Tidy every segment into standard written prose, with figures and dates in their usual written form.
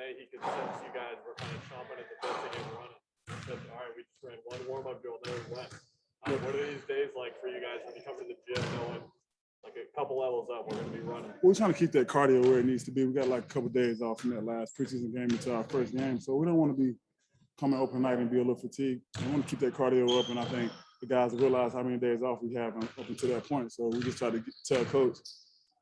today he could sense you guys were kind of chomping at the bit to get running. He said, all right, we just ran one warm-up drill, and then we went. What are these days like for you guys when you come to the gym knowing like a couple levels up, we're going to be running? We're trying to keep that cardio where it needs to be. We got like a couple of days off from that last preseason game into our first game, so we don't want to be coming open night and be a little fatigued. We want to keep that cardio up, and I think the guys realize how many days off we have up until that point. So we just try to tell coach,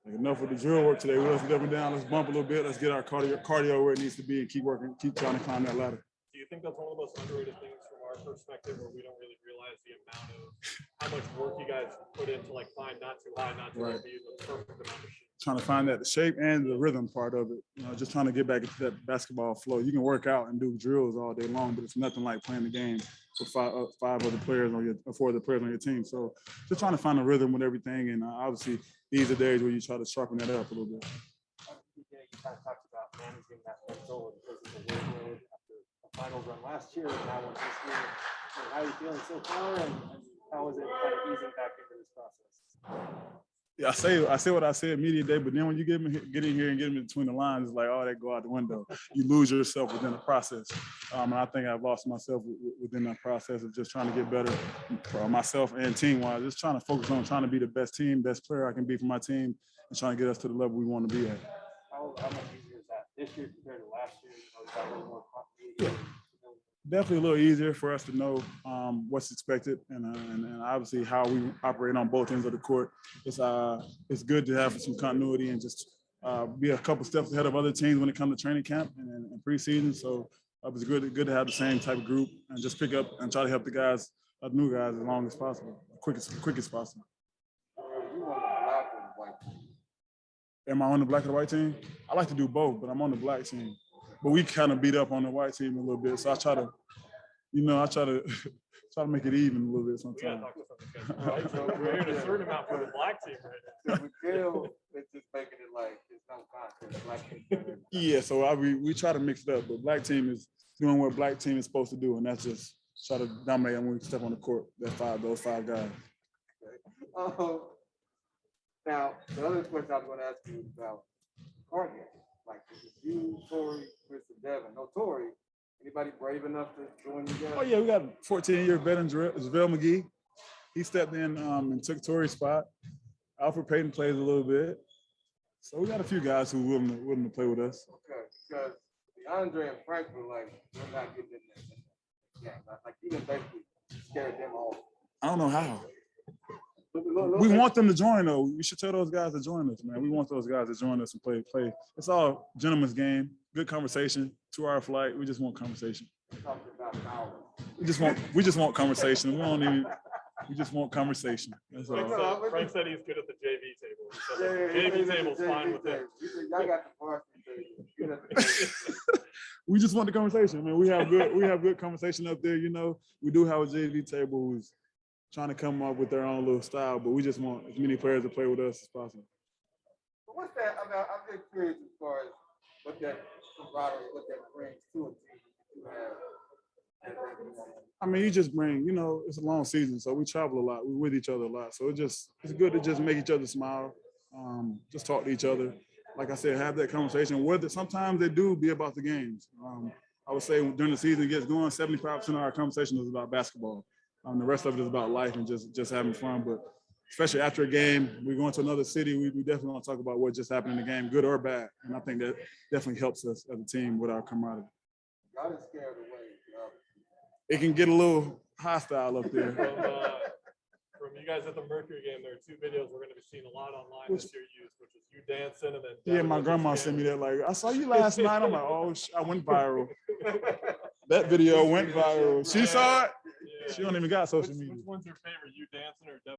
like, enough with the drill work today. Let's get up and down. Let's bump a little bit. Let's get our cardio where it needs to be and keep working, keep trying to climb that ladder. Do you think that's one of the most underrated things from our perspective, where we don't really realize the amount of how much work you guys put into like find not too high, not too low, the perfect amount of shit? Trying to find that the shape and the rhythm part of it. You know, just trying to get back into that basketball flow. You can work out and do drills all day long, but it's nothing like playing the game with five other players on your, 4 other players on your team. So just trying to find a rhythm with everything, and obviously these are days where you try to sharpen that up a little bit. You kind of talked about managing that mental because of the workload after the finals run last year and now one this year. So how are you feeling so far, and how is it kind of easing back into this process? Yeah, I say what I said media day, but then when you get in here and get in between the lines, it's like, oh, that go out the window. You lose yourself within the process. And I think I've lost myself within that process of just trying to get better for myself and team-wise, just trying to focus on trying to be the best player I can be for my team, and trying to get us to the level we want to be at. How much easier is that this year compared to last year? You know, you got a little more continuity. Yeah. Definitely a little easier for us to know what's expected, and obviously how we operate on both ends of the court. It's good to have some continuity and just be a couple steps ahead of other teams when it comes to training camp and preseason. So it was good to have the same type of group and just pick up and try to help the guys, new guys, as long as possible, quick as possible. Am I on the black or the white team? I like to do both, but I'm on the black team. But we kind of beat up on the white team a little bit, so I try to make it even a little bit sometimes. We gotta talk to some of these guys, right? So we're hearing a certain amount from the black team right now. Miguel is just making it like it's no contest. Black team. Yeah, so we try to mix it up, but black team is doing what black team is supposed to do, and that's just try to dominate when we step on the court. Those five guys. Okay. Now the other question I was going to ask you is about cardio. Like you, Tori, Chris, and Devin. No Tori. Anybody brave enough to join you guys? Oh yeah, we got a 14-year veteran, JaVale McGee. He stepped in and took Tori's spot. Alfred Payton plays a little bit. So we got a few guys who are willing to play with us. Okay, because DeAndre and Frank were like, we're not getting in there. Yeah, like even basically scared them off. I don't know how. We want them to join, though. We should tell those guys to join us, man. We want those guys to join us and play. It's all gentleman's game. Good conversation. 2-hour flight. We just want conversation. We just want conversation. We just want conversation. That's all. Frank said he's good at the JV table. He said the JV table's fine with him. Y'all got the varsity table. We just want the conversation, man. We have good conversation up there. You know, we do have a JV table who's trying to come up with their own little style, but we just want as many players to play with us as possible. But what's that? I mean, I'm just curious as far as what that brings to a team. I mean, you just bring, you know, it's a long season, so we travel a lot. We're with each other a lot, so it's good to just make each other smile, just talk to each other. Like I said, have that conversation. Whether sometimes they do be about the games. I would say during the season gets going, 75% of our conversation is about basketball. The rest of it is about life and just having fun. But especially after a game, we're going to another city, we definitely want to talk about what just happened in the game, good or bad. And I think that definitely helps us as a team with our camaraderie. Y'all just scared away. It can get a little hostile up there. From you guys at the Mercury game, there are 2 videos we're going to be seeing a lot online this year used, which is you dancing and then. Yeah, my grandma sent me that. Like, I saw you last night. I'm like, oh, I went viral. That video went viral. She saw it. Yeah. She don't even got social media. Which one's your favorite, you dancing or Devin